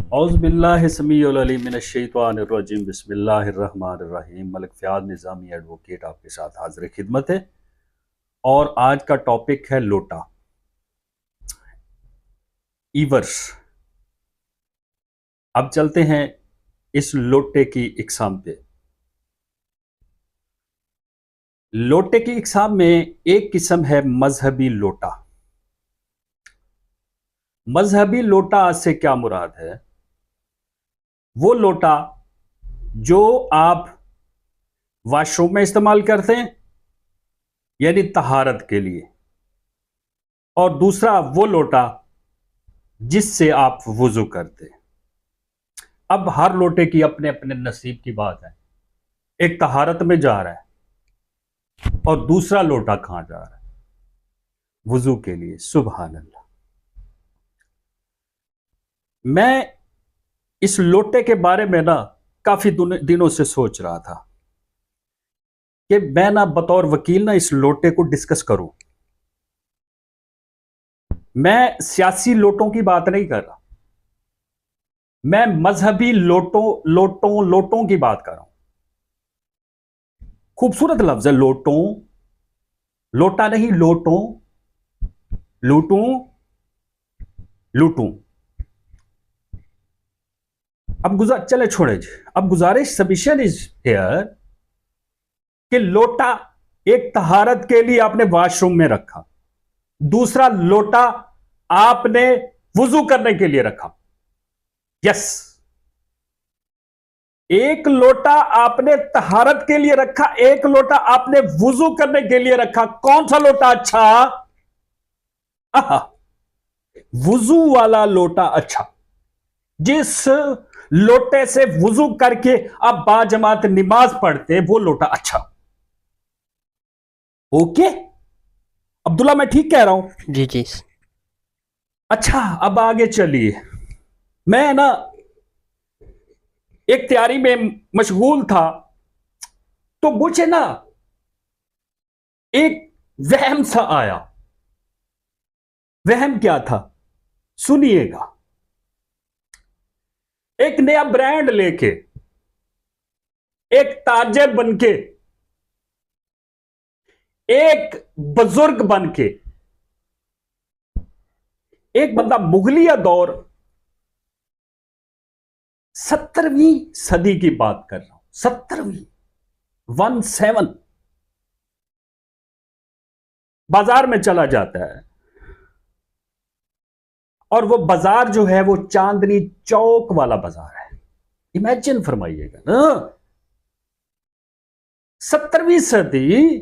औज़ुबिल्लाहि समीउल अलीम मिनश्शैतानिर्रजीम बिस्मिल्लाहिर्रहमानिर्रहीम। मलिक फ़याज़ निज़ामी एडवोकेट आपके साथ हाज़िर खिदमत है। और आज का टॉपिक है लोटा, ईवर्स। अब चलते हैं इस लोटे की इक़साम पे। लोटे की इक़साम में एक किस्म है मजहबी लोटा। मजहबी लोटा से क्या मुराद है? वो लोटा जो आप वॉशरूम में इस्तेमाल करते हैं, यानी तहारत के लिए, और दूसरा वो लोटा जिससे आप वुजू करते हैं। अब हर लोटे की अपने अपने नसीब की बात है। एक तहारत में जा रहा है और दूसरा लोटा कहां जा रहा है? वुजू के लिए। सुभान अल्लाह। मैं इस लोटे के बारे में काफी दिनों से सोच रहा था कि मैं बतौर वकील इस लोटे को डिस्कस करूं। मैं सियासी लोटों की बात नहीं कर रहा, मैं मजहबी लोटों की बात कर रहा हूं। खूबसूरत लफ्ज है लोटों, लोटा नहीं, लोटों, लूटूं, लूटूं। अब चले छोड़े जी। अब गुजारिश सबमिशन इज हियर कि लोटा एक तहारत के लिए आपने वॉशरूम में रखा, दूसरा लोटा आपने वुजू करने के लिए रखा। यस, एक लोटा आपने तहारत के लिए रखा, एक लोटा आपने वुजू करने के लिए रखा। कौन सा लोटा अच्छा? वुजू वाला लोटा अच्छा। जिस लोटे से वुजू करके आप बाजमात नमाज पढ़ते, वो लोटा अच्छा। ओके अब्दुल्ला, मैं ठीक कह रहा हूं? जी जी। अच्छा, अब आगे चलिए। मैं एक तैयारी में मशगूल था, तो मुझे एक वहम सा आया। वहम क्या था? सुनिएगा। एक नया ब्रांड लेके, एक ताजिर बनके, एक बुजुर्ग बनके, एक बंदा मुगलिया दौर 17वीं सदी की बात कर रहा हूं, 17वीं 17 बाजार में चला जाता है, और वो बाजार जो है वो चांदनी चौक वाला बाजार है। इमेजिन फरमाइएगा ना, 17वीं सदी,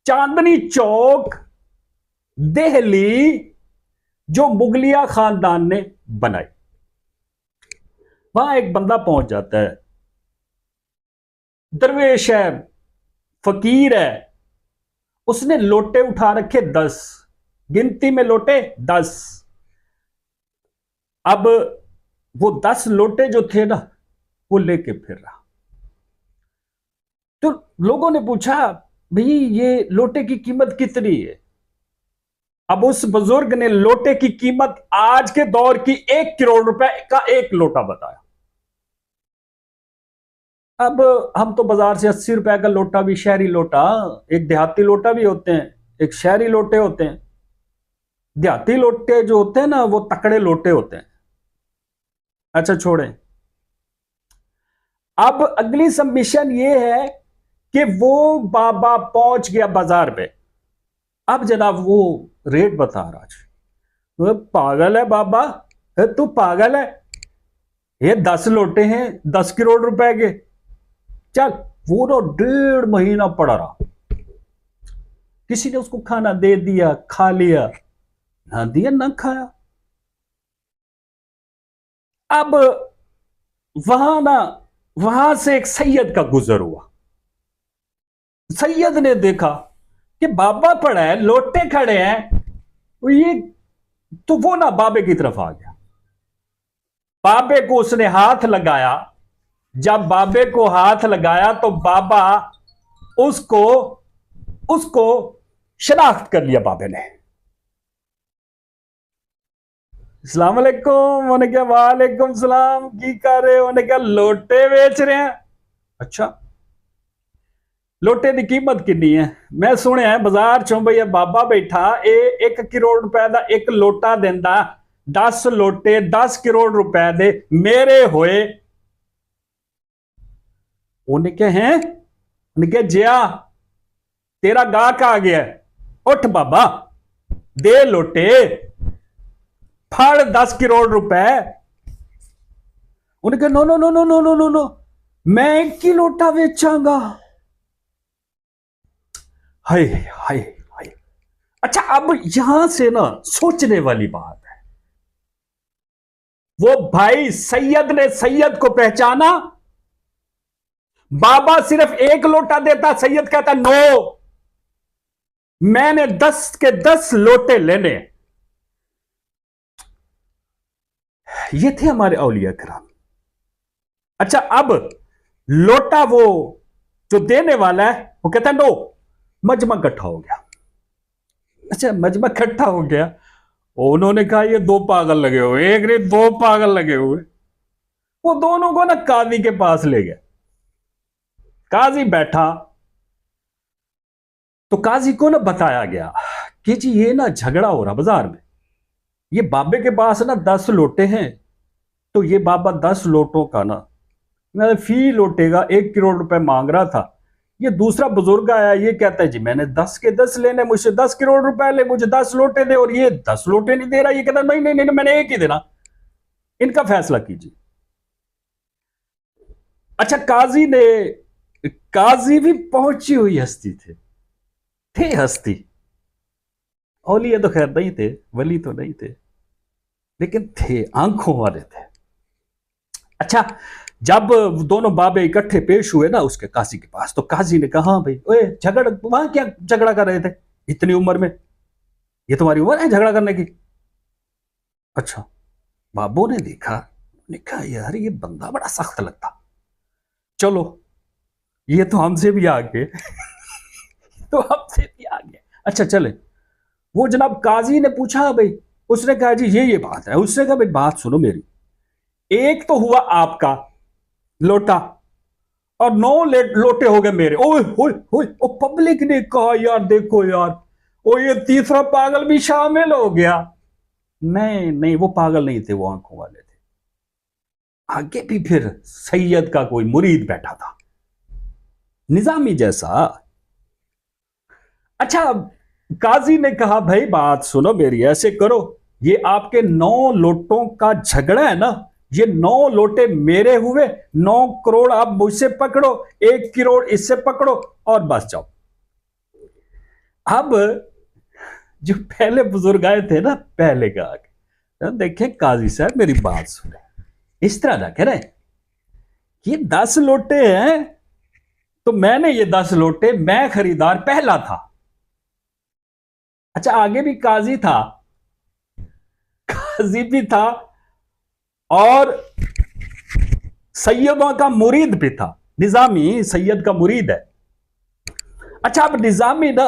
चांदनी चौक, दिल्ली, जो मुगलिया खानदान ने बनाई। वहां एक बंदा पहुंच जाता है, दरवेश है, फकीर है, उसने लोटे उठा रखे 10, गिनती में लोटे 10। अब वो 10 लोटे जो थे वो लेके फिर रहा। तो लोगों ने पूछा, भाई ये लोटे की कीमत कितनी है? अब उस बुजुर्ग ने लोटे की कीमत आज के दौर की 1 करोड़ रुपए का एक लोटा बताया। अब हम तो बाजार से 80 रुपए का लोटा भी, शहरी लोटा, एक देहाती लोटा भी होते हैं, एक शहरी लोटे होते हैं। देहाती लोटे जो होते हैं वो तकड़े लोटे होते हैं। अच्छा छोड़ें। अब अगली सबमिशन ये है कि वो बाबा पहुंच गया बाजार में। अब जनाब वो रेट बता रहा है। पागल है बाबा, तू पागल है, ये 10 लोटे हैं 10 करोड़ रुपए के। चल, वो 1.5 महीना पड़ा रहा। किसी ने उसको खाना दे दिया, खा लिया, ना दिया ना खाया। अब वहां से एक सैयद का गुजर हुआ। सैयद ने देखा कि बाबा पड़ा है, लोटे खड़े हैं, ये तो वो बाबे की तरफ आ गया। बाबे को उसने हाथ लगाया। जब बाबे को हाथ लगाया तो बाबा उसको शनाख्त कर लिया बाबे ने। अस्सलाम वालेकुम। उन्हें क्या वालेकुम सलाम की कर रहे हो? उन्हें क्या लोटे बेच रहे हैं? अच्छा, लोटे की कीमत कितनी है? मैं सुनिया बाजार चो भैया बाबा बैठा ए 1 करोड़ रुपए का एक लोटा देंदा, 10 लोटे 10 करोड़ रुपए दे मेरे होए। उन्हें क्या है? उन्हें क्या जिया तेरा गाहक आ गया, उठ बाबा दे लोटे, फड़ 10 करोड़ रुपए। उन्हें कहा no no no no no no no no, मैं 1 ही लोटा बेचांगा। हाय हाय हाय। अच्छा, अब यहां से ना सोचने वाली बात है, वो भाई सैयद ने सैयद को पहचाना। बाबा सिर्फ 1 लोटा देता, सैयद कहता नो, मैंने 10 के 10 लोटे लेने। ये थे हमारे औलिया कराम। अच्छा, अब लोटा वो जो देने वाला है वो कहता है नो, मजमा इकट्ठा हो गया। अच्छा, मजमा इकट्ठा हो गया, उन्होंने कहा ये 2 पागल लगे हुए, एक नहीं 2 पागल लगे हुए। वो दोनों को ना काजी के पास ले गए। काजी बैठा तो काजी को ना बताया गया कि जी ये ना झगड़ा हो रहा बाजार में, ये बाबे के पास ना 10 लोटे हैं, तो ये बाबा 10 लोटों का ना मैं फी लोटे का 1 करोड़ रुपए मांग रहा था। ये दूसरा बुजुर्ग आया, ये कहता है जी मैंने 10 के 10 लेने, मुझसे 10 करोड़ रुपए ले, मुझे 10 लोटे दे, और ये 10 लोटे नहीं दे रहा। ये कहता नहीं नहीं नहीं, मैंने 1 ही देना, इनका फैसला कीजिए। अच्छा, काजी भी पहुंची हुई हस्ती थे हस्ती। औलिया तो खैर नहीं थे, वली तो नहीं थे, लेकिन थे, आंखों वाले थे। अच्छा, जब दोनों बाबे इकट्ठे पेश हुए ना उसके काजी के पास, तो काजी ने कहा हाँ भाई, ओए झगड़ वहां क्या झगड़ा कर रहे थे इतनी उम्र में? ये तुम्हारी उम्र है झगड़ा करने की? अच्छा, बाबू ने देखा यार ये बंदा बड़ा सख्त लगता, चलो ये तो हमसे भी आगे तो हमसे भी आगे। अच्छा चले, वो जनाब काजी ने पूछा भाई, उसने कहा जी ये बात है। उसने कहा भाई बात सुनो मेरी, एक तो हुआ आपका लोटा और 9 लोटे हो गए मेरे। ओए होए होए, ओ पब्लिक ने कहा यार देखो यार, ओ ये तीसरा पागल भी शामिल हो गया। नहीं नहीं, वो पागल नहीं थे, वो आंखों वाले थे। आगे भी फिर सैयद का कोई मुरीद बैठा था, निजामी जैसा। अच्छा, काजी ने कहा भाई बात सुनो मेरी, ऐसे करो, ये आपके 9 लोटों का झगड़ा है ना, ये 9 लोटे मेरे हुए, 9 करोड़ आप मुझसे पकड़ो, 1 करोड़ इससे पकड़ो और बस जाओ। अब जो पहले बुजुर्ग आए थे ना, पहले का देखें काजी साहब मेरी बात सुने, इस तरह ना कह रहे, ये 10 लोटे हैं तो मैंने ये 10 लोटे, मैं खरीदार पहला था। अच्छा, आगे भी काजी भी था और सैयदों का मुरीद भी था। निजामी सैयद का मुरीद है। अच्छा, अब निजामी ना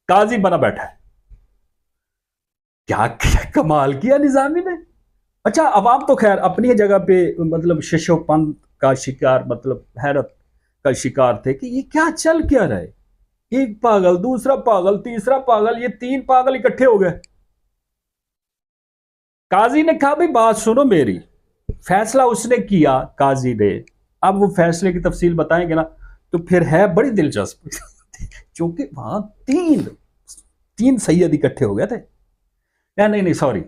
काजी बना बैठा है, क्या कमाल किया निजामी ने। अच्छा, अवाम तो खैर अपनी जगह पे मतलब शशोपंत का शिकार, मतलब हैरत का शिकार थे कि ये क्या चल क्या रहा है, एक पागल दूसरा पागल तीसरा पागल, ये 3 पागल इकट्ठे हो गए। काजी ने कहा भाई बात सुनो मेरी, फैसला उसने किया काजी ने। अब वो फैसले की तफसील बताएंगे ना तो फिर है बड़ी दिलचस्प क्योंकि वहां तीन सैयद इकट्ठे हो गए थे। या नहीं सॉरी,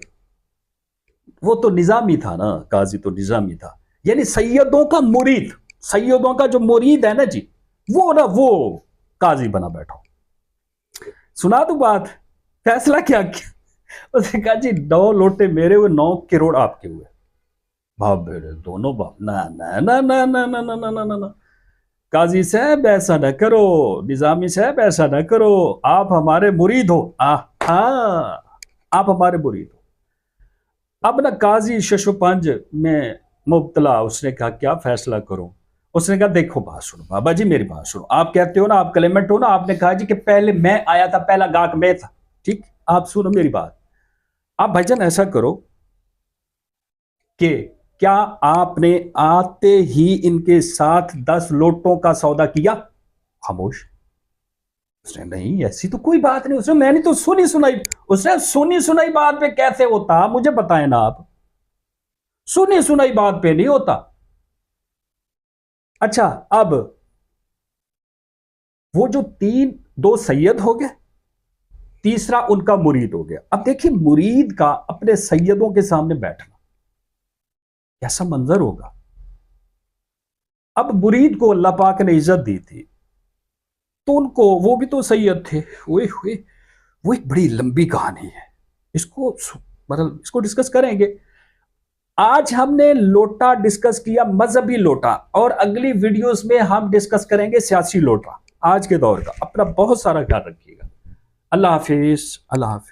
वो तो निजामी था ना, काजी तो निजामी था, यानी सैयदों का मुरीद, सैयदों का जो मुरीद है ना जी, वो काजी बना बैठो। सुना दो बात, फैसला क्या किया उसने कहा जी 9 लोटे मेरे हुए, 9 करोड़ आपके हुए। बाप बेटे दोनों बाप, ना ना ना ना ना ना ना ना ना ना ना, काजी साहब ऐसा ना करो, निजामी साहब ऐसा ना करो, आप हमारे मुरीद हो। आप हमारे मुरीद हो। अब ना काजी शशोपंज में मुब्तला, उसने कहा क्या फैसला करूं? उसने कहा देखो बात सुनो बाबा जी, मेरी बात सुनो, आप कहते हो ना आप क्लेमेंट हो ना, आपने कहा जी कि पहले मैं आया था, पहला गाहक मैं था, ठीक, आप सुनो मेरी बात। आप भाईजान ऐसा करो, कि क्या आपने आते ही इनके साथ 10 लोटों का सौदा किया? खामोश। उसने नहीं, ऐसी तो कोई बात नहीं। उसने मैंने तो सुनी सुनाई, उसने सुनी सुनाई बात पे कैसे होता, मुझे बताएं ना आप। सुनी सुनाई बात पे नहीं होता। अच्छा, अब वो जो दो सैयद हो गए, तीसरा उनका मुरीद हो गया। अब देखिए, मुरीद का अपने सैयदों के सामने बैठना कैसा मंजर होगा। अब मुरीद को अल्लाह पाक ने इज्जत दी थी, तो उनको, वो भी तो सैयद थे। हुए हुए वो एक बड़ी लंबी कहानी है, इसको मतलब इसको डिस्कस करेंगे। आज हमने लोटा डिस्कस किया, मजहबी लोटा, और अगली वीडियोस में हम डिस्कस करेंगे सियासी लोटा आज के दौर का। अपना बहुत सारा ख्याल रखिएगा। अल्लाह हाफिज, अल्लाह हाफिज।